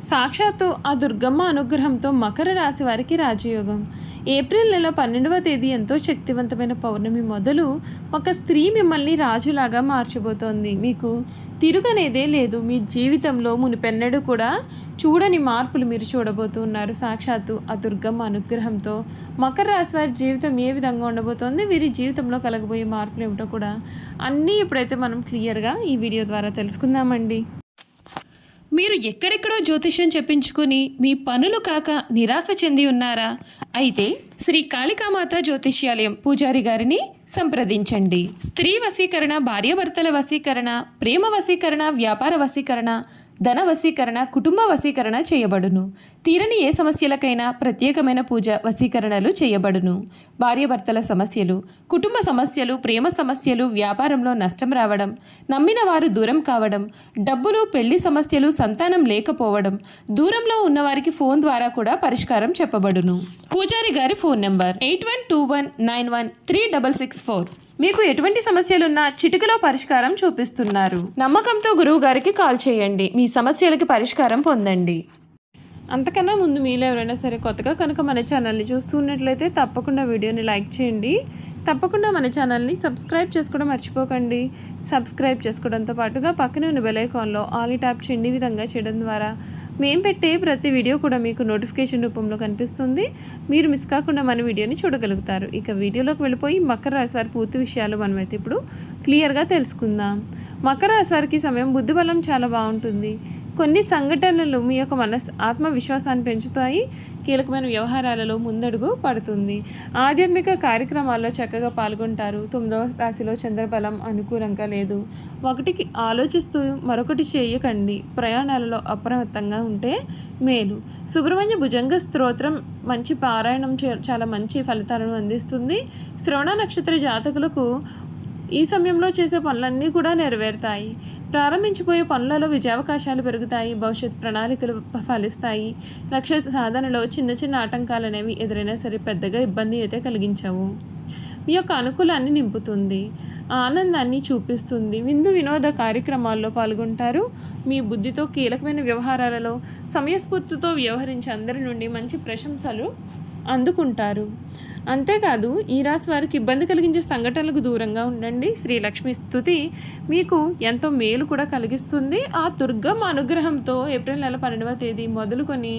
సాక్షాత్తు ఆ దుర్గమ్మ అనుగ్రహంతో మకర రాశి వారికి రాజయోగం. ఏప్రిల్ నెల 12వ తేదీ ఎంతో శక్తివంతమైన పౌర్ణమి మొదలు ఒక స్త్రీ మిమ్మల్ని రాజులాగా మార్చబోతోంది. మీకు తిరుగనేదే లేదు. మీ జీవితంలో మునిపెన్నడూ కూడా చూడని మార్పులు మీరు చూడబోతున్నారు. సాక్షాత్తు ఆ దుర్గమ్మ అనుగ్రహంతో మకర రాశి వారి జీవితం ఏ విధంగా ఉండబోతోంది, వీరి జీవితంలో కలగబోయే మార్పులు ఏమిటో కూడా అన్నీ ఇప్పుడైతే మనం క్లియర్గా ఈ వీడియో ద్వారా తెలుసుకుందామండి. మీరు ఎక్కడెక్కడో జ్యోతిష్యం చెప్పించుకుని మీ పనులు కాక నిరాశ చెంది ఉన్నారా? అయితే శ్రీ కాళికామాత జ్యోతిష్యాలయం పూజారి గారిని సంప్రదించండి. స్త్రీ వశీకరణ, భార్యాభర్తల వశీకరణ, ప్రేమ వశీకరణ, వ్యాపార వశీకరణ, ధన వశీకరణ, కుటుంబ వశీకరణ చేయబడును. తీరని ఏ సమస్యలకైనా ప్రత్యేకమైన పూజ వశీకరణలు చేయబడును. భార్యాభర్తల సమస్యలు, కుటుంబ సమస్యలు, ప్రేమ సమస్యలు, వ్యాపారంలో నష్టం రావడం, నమ్మిన వారు దూరం కావడం, డబ్బులు, పెళ్లి సమస్యలు, సంతానం లేకపోవడం, దూరంలో ఉన్నవారికి ఫోన్ ద్వారా కూడా పరిష్కారం చెప్పబడును. పూజారి గారి ఫోన్ నెంబర్ 8121913664. మీకు ఎటువంటి సమస్యలున్నా చిటికలో పరిష్కారం చూపిస్తున్నారు. నమ్మకంతో గురువు గారికి కాల్ చేయండి. మీ సమస్యలకి పరిష్కారం పొందండి. అంతకన్నా ముందు మీలో ఎవరైనా సరే కొత్తగా కనుక మన ఛానల్ని చూస్తున్నట్లయితే తప్పకుండా వీడియోని లైక్ చేయండి. తప్పకుండా మన ఛానల్ని సబ్స్క్రైబ్ చేసుకోవడం మర్చిపోకండి. సబ్స్క్రైబ్ చేసుకోవడంతో పాటుగా పక్కనే ఉన్న బెల్ ఐకాన్లో ఆల్ ట్యాప్ చేయండి. ఈ విధంగా చేయడం ద్వారా మేము పెట్టే ప్రతి వీడియో కూడా మీకు నోటిఫికేషన్ రూపంలో కనిపిస్తుంది. మీరు మిస్ కాకుండా మన వీడియోని చూడగలుగుతారు. ఇక వీడియోలోకి వెళ్ళిపోయి మకర రాశి వారి పూర్తి విషయాలు మనమైతే ఇప్పుడు క్లియర్గా తెలుసుకుందాం. మకర రాశి వారికి సమయం బుద్ధిబలం చాలా బాగుంటుంది. కొన్ని సంఘటనలు మీ యొక్క ఆత్మవిశ్వాసాన్ని పెంచుతాయి. కీలకమైన వ్యవహారాలలో ముందడుగు పడుతుంది. ఆధ్యాత్మిక కార్యక్రమాల్లో చక్కగా పాల్గొంటారు. 9వ రాశిలో చంద్రబలం అనుకూలంగా లేదు. ఒకటికి ఆలోచిస్తూ మరొకటి చేయకండి. ప్రయాణాలలో అప్రమత్తంగా ఉంటే మేలు. సుబ్రహ్మణ్య భుజంగ స్తోత్రం మంచి పారాయణం చాలా మంచి ఫలితాలను అందిస్తుంది. శ్రవణ నక్షత్ర జాతకులకు ఈ సమయంలో చేసే పనులన్నీ కూడా నెరవేరుతాయి. ప్రారంభించిపోయే పనులలో విజయావకాశాలు పెరుగుతాయి. భవిష్యత్ ప్రణాళికలు ఫలిస్తాయి. లక్ష్య సాధనలో చిన్న చిన్న ఆటంకాలు అనేవి ఎదురైనా సరే పెద్దగా ఇబ్బంది అయితే కలిగించవు. మీ యొక్క అనుకూలాన్ని నింపుతుంది. ఆనందాన్ని చూపిస్తుంది. విందు వినోద కార్యక్రమాల్లో పాల్గొంటారు. మీ బుద్ధితో కీలకమైన వ్యవహారాలలో సమయస్ఫూర్తితో వ్యవహరించి అందరి నుండి మంచి ప్రశంసలు అందుకుంటారు. అంతేకాదు ఈ రాశి వారికి ఇబ్బంది కలిగించే సంఘటనలకు దూరంగా ఉండండి. శ్రీ లక్ష్మి స్తుతి మీకు ఎంతో మేలు కూడా కలిగిస్తుంది. ఆ దుర్గమ్మ అనుగ్రహంతో ఏప్రిల్ నెల 12వ తేదీ మొదలుకొని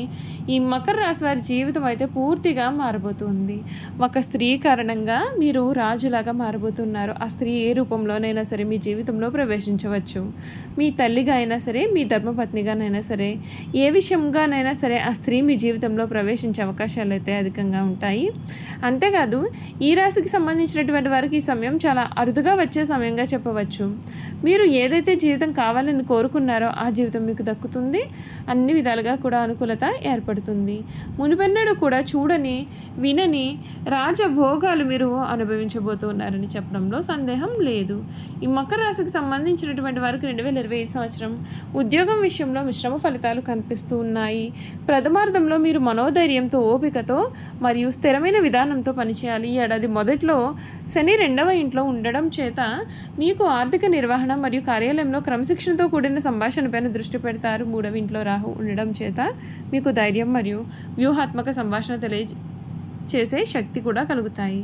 ఈ మకర రాశి వారి జీవితం అయితే పూర్తిగా మారబోతుంది. ఒక స్త్రీ కారణంగా మీరు రాజులాగా మారబోతున్నారు. ఆ స్త్రీ ఏ రూపంలోనైనా సరే మీ జీవితంలో ప్రవేశించవచ్చు. మీ తల్లిగా అయినా సరే, మీ ధర్మపత్నిగానైనా సరే, ఏ విషయంగానైనా సరే ఆ స్త్రీ మీ జీవితంలో ప్రవేశించే అవకాశాలు అయితే అధికంగా ఉంటాయి. అంతేకాదు ఈ రాశికి సంబంధించినటువంటి వారికి ఈ సమయం చాలా అరుదుగా వచ్చే సమయంగా చెప్పవచ్చు. మీరు ఏదైతే జీవితం కావాలని కోరుకున్నారో ఆ జీవితం మీకు దక్కుతుంది. అన్ని విధాలుగా కూడా అనుకూలత ఏర్పడుతుంది. మునిపెన్నడూ కూడా చూడని వినని రాజభోగాలు మీరు అనుభవించబోతున్నారని చెప్పడంలో సందేహం లేదు. ఈ మకర రాశికి సంబంధించినటువంటి వారికి 2025 సంవత్సరం ఉద్యోగం విషయంలో మిశ్రమ ఫలితాలు కనిపిస్తూ ఉన్నాయి. ప్రథమార్థంలో మీరు మనోధైర్యంతో, ఓపికతో మరియు స్థిరమైన విధానంతో పనిచేయాలి. ఈ ఏడాది మొదట్లో శని 2వ ఇంట్లో ఉండడం చేత మీకు ఆర్థిక నిర్వహణ మరియు కార్యాలయంలో క్రమశిక్షణతో కూడిన సంభాషణపైన దృష్టి పెడతారు. 3వ ఇంట్లో రాహు ఉండడం చేత మీకు ధైర్యం మరియు వ్యూహాత్మక సంభాషణ చేసే శక్తి కూడా కలుగుతాయి.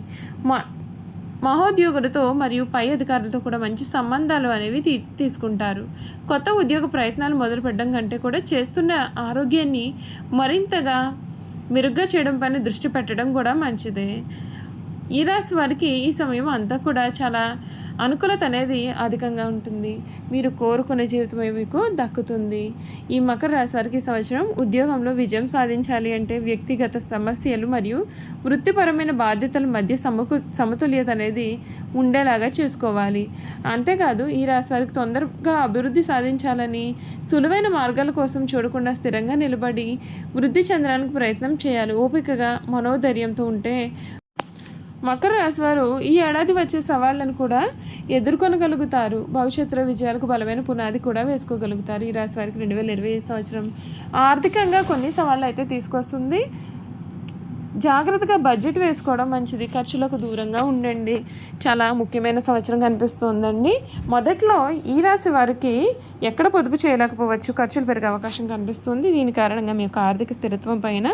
మహోద్యోగులతో మరియు పై అధికారులతో కూడా మంచి సంబంధాలు అనేవి తీసుకుంటారు. కొత్త ఉద్యోగ ప్రయత్నాలు మొదలుపెట్టడం కంటే కూడా చేస్తున్న ఆరోగ్యాన్ని మరింతగా మెరుగ్గా చేయడం పైన దృష్టి పెట్టడం కూడా మంచిదే. ఈ రాశి వారికి ఈ సమయం అంతా కూడా చాలా అనుకూలత అనేది అధికంగా ఉంటుంది. మీరు కోరుకునే జీవితమే మీకు దక్కుతుంది. ఈ మకర రాశి వారికి సంవత్సరం ఉద్యోగంలో విజయం సాధించాలి అంటే వ్యక్తిగత సమస్యలు మరియు వృత్తిపరమైన బాధ్యతల మధ్య సమతుల్యత అనేది ఉండేలాగా చూసుకోవాలి. అంతేకాదు ఈ రాశి వారికి తొందరగా అభివృద్ధి సాధించాలని సులువైన మార్గాల కోసం చూడకుండా స్థిరంగా నిలబడి వృద్ధి చెందడానికి ప్రయత్నం చేయాలి. ఓపికగా మనోధైర్యంతో ఉంటే మకర రాశి వారు ఈ ఏడాది వచ్చే సవాళ్లను కూడా ఎదుర్కొనగలుగుతారు. భవిష్యత్తులో విజయాలకు బలమైన పునాది కూడా వేసుకోగలుగుతారు. ఈ రాశి వారికి 2025 సంవత్సరం ఆర్థికంగా కొన్ని సవాళ్ళు అయితే తీసుకొస్తుంది. జాగ్రత్తగా బడ్జెట్ వేసుకోవడం మంచిది. ఖర్చులకు దూరంగా ఉండండి. చాలా ముఖ్యమైన సంవత్సరం కనిపిస్తుందండి. మొదట్లో ఈ రాశి వారికి ఎక్కడ పొదుపు చేయలేకపోవచ్చు, ఖర్చులు పెరిగే అవకాశం కనిపిస్తుంది. దీని కారణంగా మీ యొక్క ఆర్థిక స్థిరత్వం పైన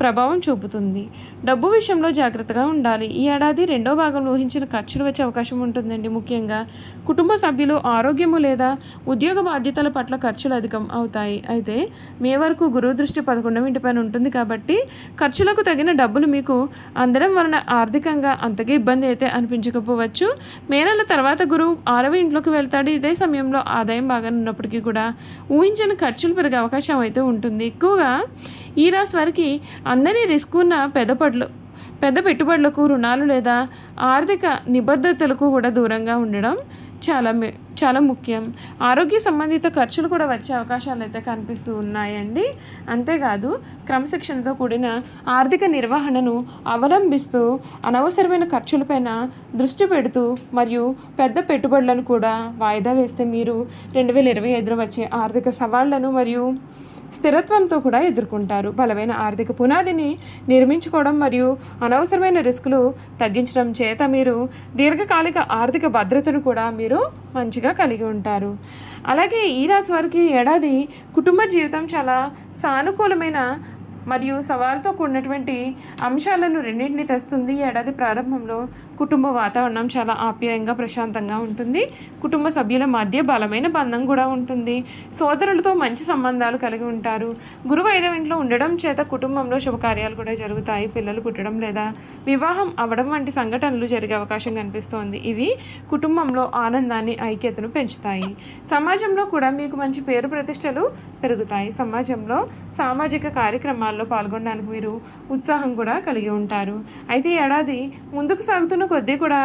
ప్రభావం చూపుతుంది. డబ్బు విషయంలో జాగ్రత్తగా ఉండాలి. ఈ ఏడాది రెండో భాగంలో ఊహించిన ఖర్చులు వచ్చే అవకాశం ఉంటుందండి. ముఖ్యంగా కుటుంబ సభ్యులు ఆరోగ్యము లేదా ఉద్యోగ బాధ్యతల పట్ల ఖర్చులు అధికం అవుతాయి. అయితే మే వరకు గురువు దృష్టి 11వ ఇంటిపైన ఉంటుంది కాబట్టి ఖర్చులకు తగిన డబ్బులు మీకు అందడం వలన ఆర్థికంగా అంతగా ఇబ్బంది అయితే అనిపించకపోవచ్చు. మే నెల తర్వాత గురువు 6వ ఇంట్లోకి వెళ్తాడు. ఇదే సమయంలో ఆదాయం బాగానే ఉన్నప్పటికీ కూడా ఊహించిన ఖర్చులు పెరిగే అవకాశం అయితే ఉంటుంది. ఎక్కువగా ఈ రాశి వారికి అందని రిస్క్ ఉన్న పెద్ద పెట్టుబడులకు, రుణాలు లేదా ఆర్థిక నిబద్ధతలకు కూడా దూరంగా ఉండడం చాలా ముఖ్యం. ఆరోగ్య సంబంధిత ఖర్చులు కూడా వచ్చే అవకాశాలు అయితే కనిపిస్తూ ఉన్నాయండి. అంతేకాదు క్రమశిక్షణతో కూడిన ఆర్థిక నిర్వహణను అవలంబిస్తూ అనవసరమైన ఖర్చులపైన దృష్టి పెడుతూ మరియు పెద్ద పెట్టుబడులను కూడా వాయిదా వేస్తే మీరు 2025లో వచ్చే ఆర్థిక సవాళ్లను మరియు స్థిరత్వంతో కూడా ఎదుర్కొంటారు. బలమైన ఆర్థిక పునాదిని నిర్మించుకోవడం మరియు అనవసరమైన రిస్కులు తగ్గించడం చేత మీరు దీర్ఘకాలిక ఆర్థిక భద్రతను కూడా మీరు మంచిగా కలిగి ఉంటారు. అలాగే ఈ రాశి వారికి ఏడాది కుటుంబ జీవితం చాలా సానుకూలమైన మరియు సవాలుతో కూడినటువంటి అంశాలను రెండింటినీ తెస్తుంది. ఏడాది ప్రారంభంలో కుటుంబ వాతావరణం చాలా ఆప్యాయంగా, ప్రశాంతంగా ఉంటుంది. కుటుంబ సభ్యుల మధ్య బలమైన బంధం కూడా ఉంటుంది. సోదరులతో మంచి సంబంధాలు కలిగి ఉంటారు. గురువు 5వ ఇంట్లో ఉండడం చేత కుటుంబంలో శుభకార్యాలు కూడా జరుగుతాయి. పిల్లలు పుట్టడం లేదా వివాహం అవ్వడం వంటి సంఘటనలు జరిగే అవకాశం కనిపిస్తోంది. ఇవి కుటుంబంలో ఆనందాన్ని, ఐక్యతను పెంచుతాయి. సమాజంలో కూడా మీకు మంచి పేరు ప్రతిష్టలు పెరుగుతాయి. సమాజంలో సామాజిక కార్యక్రమాల్లో పాల్గొనడానికి మీరు ఉత్సాహం కూడా కలిగి ఉంటారు. అయితే ఏడాది ముందుకు సాగుతున్న కొద్దీ కూడా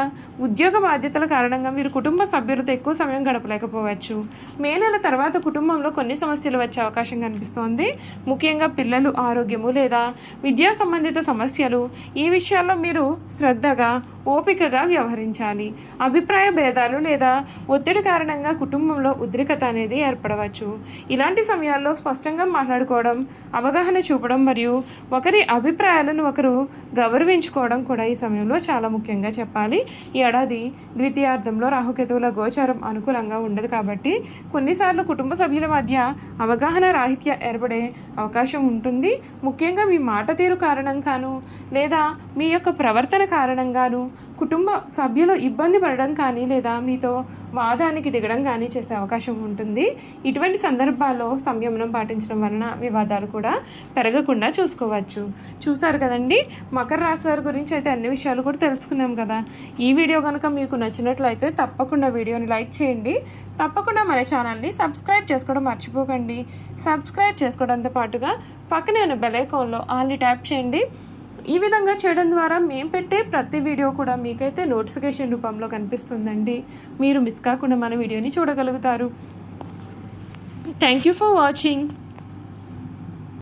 ఉద్యోగ బాధ్యతల కారణంగా మీరు కుటుంబ సభ్యులతో ఎక్కువ సమయం గడపలేకపోవచ్చు. మే నెల తర్వాత కుటుంబంలో కొన్ని సమస్యలు వచ్చే అవకాశం కనిపిస్తోంది. ముఖ్యంగా పిల్లలు ఆరోగ్యము లేదా విద్యా సంబంధిత సమస్యలు. ఈ విషయాల్లో మీరు శ్రద్ధగా, ఓపికగా వ్యవహరించాలి. అభిప్రాయ భేదాలు లేదా ఒత్తిడి కారణంగా కుటుంబంలో ఉద్రిక్తత అనేది ఏర్పడవచ్చు. ఇలాంటి సమయాల్లో స్పష్టంగా మాట్లాడుకోవడం, అవగాహన చూపడం మరియు ఒకరి అభిప్రాయాలను ఒకరు గౌరవించుకోవడం కూడా ఈ సమయంలో చాలా ముఖ్యంగా చెప్పాలి. ఈ ఏడాది ద్వితీయార్థంలో రాహుకేతువుల గోచారం అనుకూలంగా ఉండదు కాబట్టి కొన్నిసార్లు కుటుంబ సభ్యుల మధ్య అవగాహన రాహిత్య ఏర్పడే అవకాశం ఉంటుంది. ముఖ్యంగా మీ మాట తీరు కారణంగాను లేదా మీ యొక్క ప్రవర్తన కారణంగాను కుటుంబ సభ్యులు ఇబ్బంది పడడం కానీ లేదా మీతో వాదానికి దిగడం కానీ చేసే అవకాశం ఉంటుంది. ఇటువంటి సందర్భాల్లో సంయమనం పాటించడం వలన వివాదాలు కూడా పెరగకుండా చూసుకోవచ్చు. చూసారు కదండి, మకర రాశి వారి గురించి అయితే అన్ని విషయాలు కూడా తెలుసుకున్నాం కదా. ఈ వీడియో కనుక మీకు నచ్చినట్లయితే తప్పకుండా వీడియోని లైక్ చేయండి. తప్పకుండా మన ఛానల్ని సబ్స్క్రైబ్ చేసుకోవడం మర్చిపోకండి. సబ్స్క్రైబ్ చేసుకోవడంతో పాటుగా పక్కనే ఉన్న బెల్ ఐకాన్లో ఆల్ని ట్యాప్ చేయండి. ఈ విధంగా చేయడం ద్వారా మేము పెట్టే ప్రతి వీడియో కూడా మీకైతే నోటిఫికేషన్ రూపంలో కనిపిస్తుందండి. మీరు మిస్ కాకుండా మన వీడియోని చూడగలుగుతారు. Thank you for watching.